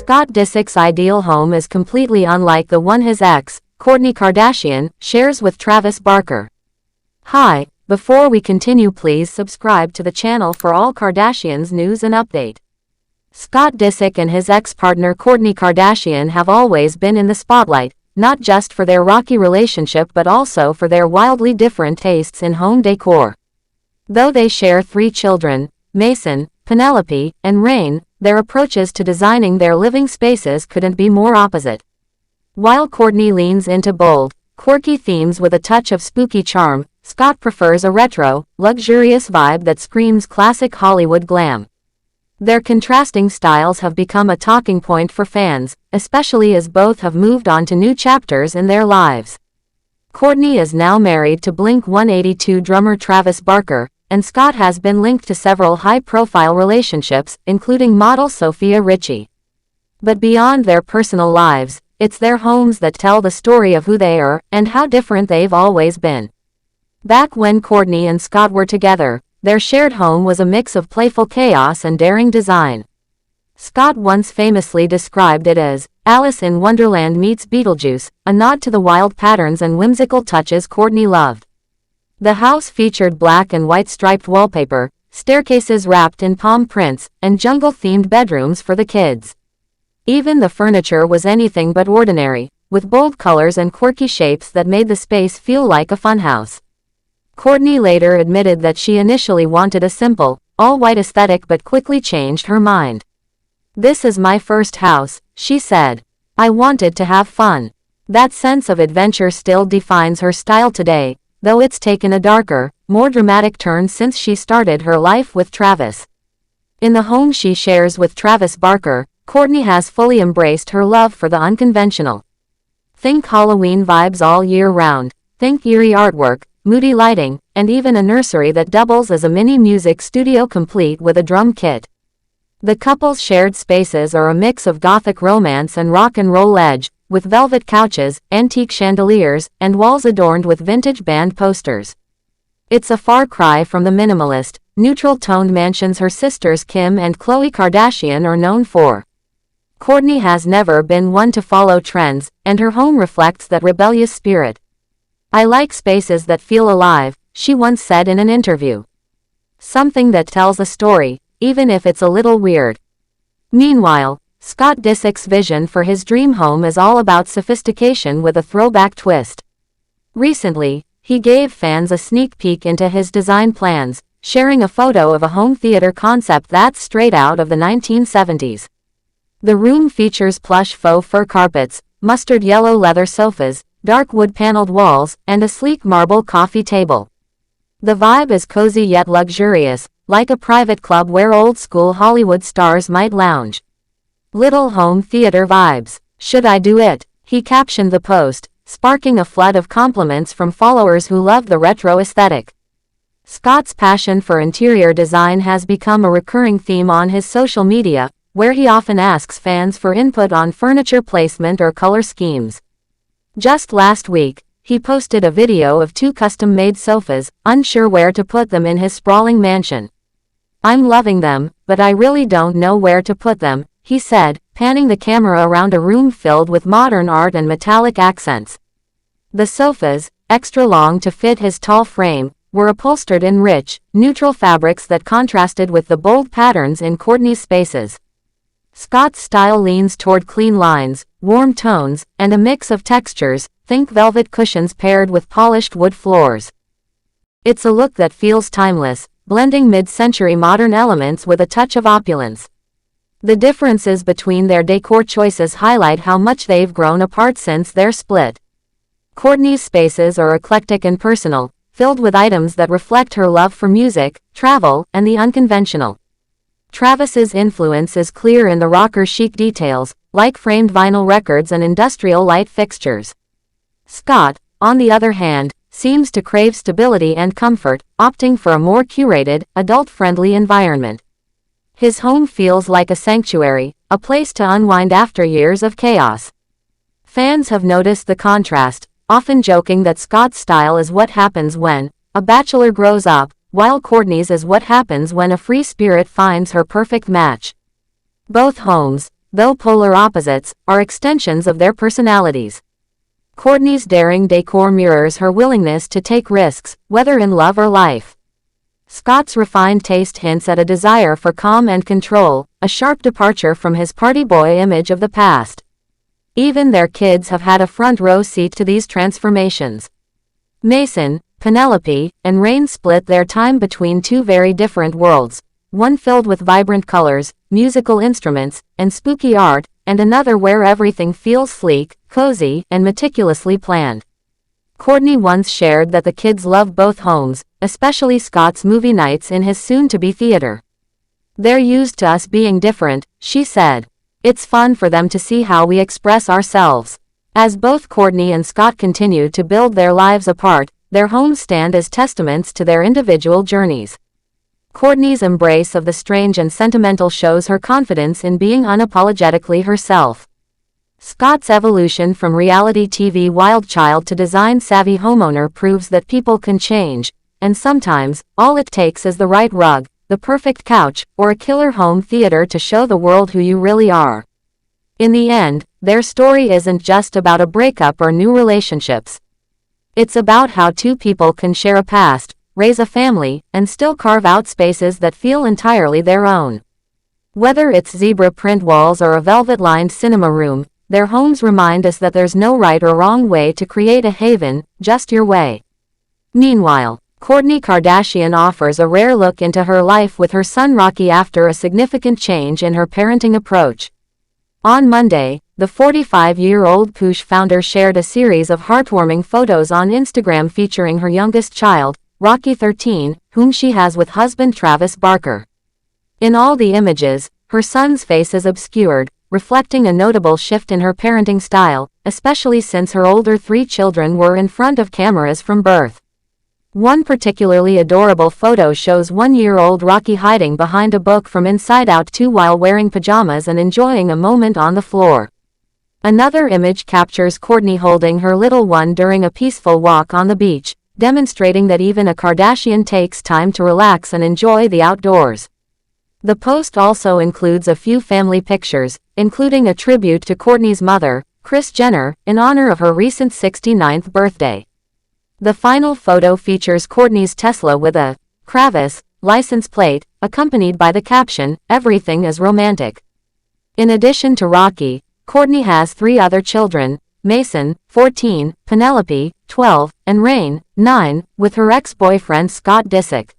Scott Disick's ideal home is completely unlike the one his ex, Kourtney Kardashian, shares with Travis Barker. Hi, before we continue, please subscribe to the channel for all Kardashians news and update. Scott Disick and his ex-partner Kourtney Kardashian have always been in the spotlight, not just for their rocky relationship but also for their wildly different tastes in home decor. Though they share 3 children, Mason, Penelope, and Rain, their approaches to designing their living spaces couldn't be more opposite. While Kourtney leans into bold, quirky themes with a touch of spooky charm, Scott prefers a retro, luxurious vibe that screams classic Hollywood glam. Their contrasting styles have become a talking point for fans, especially as both have moved on to new chapters in their lives. Kourtney is now married to Blink-182 drummer Travis Barker, and Scott has been linked to several high-profile relationships, including model Sofia Richie. But beyond their personal lives, it's their homes that tell the story of who they are and how different they've always been. Back when Kourtney and Scott were together, their shared home was a mix of playful chaos and daring design. Scott once famously described it as Alice in Wonderland meets Beetlejuice, a nod to the wild patterns and whimsical touches Kourtney loved. The house featured black and white striped wallpaper, staircases wrapped in palm prints, and jungle-themed bedrooms for the kids. Even the furniture was anything but ordinary, with bold colors and quirky shapes that made the space feel like a funhouse. Kourtney later admitted that she initially wanted a simple, all-white aesthetic but quickly changed her mind. "This is my first house," she said. "I wanted to have fun." That sense of adventure still defines her style today, though it's taken a darker, more dramatic turn since she started her life with Travis. In the home she shares with Travis Barker, Kourtney has fully embraced her love for the unconventional. Think Halloween vibes all year round, think eerie artwork, moody lighting, and even a nursery that doubles as a mini music studio complete with a drum kit. The couple's shared spaces are a mix of gothic romance and rock and roll edge, with velvet couches, antique chandeliers, and walls adorned with vintage band posters. It's a far cry from the minimalist, neutral-toned mansions her sisters Kim and Khloe Kardashian are known for. Kourtney has never been one to follow trends, and her home reflects that rebellious spirit. "I like spaces that feel alive," she once said in an interview. "Something that tells a story, even if it's a little weird." Meanwhile, Scott Disick's vision for his dream home is all about sophistication with a throwback twist. Recently, he gave fans a sneak peek into his design plans, sharing a photo of a home theater concept that's straight out of the 1970s. The room features plush faux fur carpets, mustard yellow leather sofas, dark wood-paneled walls, and a sleek marble coffee table. The vibe is cozy yet luxurious, like a private club where old-school Hollywood stars might lounge. "Little home theater vibes. Should I do it?" he captioned the post, sparking a flood of compliments from followers who love the retro aesthetic. Scott's passion for interior design has become a recurring theme on his social media, where he often asks fans for input on furniture placement or color schemes. Just last week, he posted a video of 2 custom-made sofas, unsure where to put them in his sprawling mansion. "I'm loving them, but I really don't know where to put them," he said, panning the camera around a room filled with modern art and metallic accents. The sofas, extra long to fit his tall frame, were upholstered in rich, neutral fabrics that contrasted with the bold patterns in Kourtney's spaces. Scott's style leans toward clean lines, warm tones, and a mix of textures, think velvet cushions paired with polished wood floors. It's a look that feels timeless, blending mid-century modern elements with a touch of opulence. The differences between their decor choices highlight how much they've grown apart since their split. Kourtney's spaces are eclectic and personal, filled with items that reflect her love for music, travel, and the unconventional. Travis's influence is clear in the rocker chic details, like framed vinyl records and industrial light fixtures. Scott, on the other hand, seems to crave stability and comfort, opting for a more curated, adult-friendly environment. His home feels like a sanctuary, a place to unwind after years of chaos. Fans have noticed the contrast, often joking that Scott's style is what happens when a bachelor grows up, while Kourtney's is what happens when a free spirit finds her perfect match. Both homes, though polar opposites, are extensions of their personalities. Kourtney's daring decor mirrors her willingness to take risks, whether in love or life. Scott's refined taste hints at a desire for calm and control, a sharp departure from his party boy image of the past. Even their kids have had a front-row seat to these transformations. Mason, Penelope, and Reign split their time between two very different worlds, one filled with vibrant colors, musical instruments, and spooky art, and another where everything feels sleek, cozy, and meticulously planned. Kourtney once shared that the kids love both homes, especially Scott's movie nights in his soon-to-be theater. "They're used to us being different," she said. "It's fun for them to see how we express ourselves." As both Kourtney and Scott continue to build their lives apart, their homes stand as testaments to their individual journeys. Kourtney's embrace of the strange and sentimental shows her confidence in being unapologetically herself. Scott's evolution from reality TV wild child to design-savvy homeowner proves that people can change, and sometimes, all it takes is the right rug, the perfect couch, or a killer home theater to show the world who you really are. In the end, their story isn't just about a breakup or new relationships. It's about how two people can share a past, raise a family, and still carve out spaces that feel entirely their own. Whether it's zebra print walls or a velvet-lined cinema room, their homes remind us that there's no right or wrong way to create a haven, just your way. Meanwhile, Kourtney Kardashian offers a rare look into her life with her son Rocky after a significant change in her parenting approach. On Monday, the 45-year-old Koosh founder shared a series of heartwarming photos on Instagram featuring her youngest child, Rocky 13, whom she has with husband Travis Barker. In all the images, her son's face is obscured, reflecting a notable shift in her parenting style, especially since her older three children were in front of cameras from birth. One particularly adorable photo shows one-year-old Rocky hiding behind a book from Inside Out 2 while wearing pajamas and enjoying a moment on the floor. Another image captures Kourtney holding her little one during a peaceful walk on the beach, demonstrating that even a Kardashian takes time to relax and enjoy the outdoors. The post also includes a few family pictures, including a tribute to Kourtney's mother, Kris Jenner, in honor of her recent 69th birthday. The final photo features Kourtney's Tesla with a Kravis license plate, accompanied by the caption, "Everything is romantic." In addition to Rocky, Kourtney has three other children, Mason, 14, Penelope, 12, and Reign, 9, with her ex-boyfriend Scott Disick.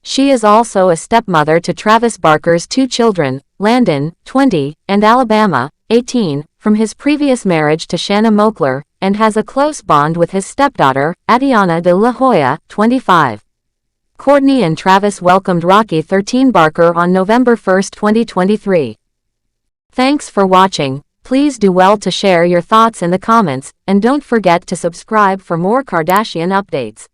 She is also a stepmother to Travis Barker's two children, Landon, 20, and Alabama, 18, from his previous marriage to Shanna Moakler, and has a close bond with his stepdaughter, Adiana de la Hoya, 25. Kourtney and Travis welcomed Rocky 13 Barker on November 1, 2023. Thanks for watching. Please do well to share your thoughts in the comments, and don't forget to subscribe for more Kardashian updates.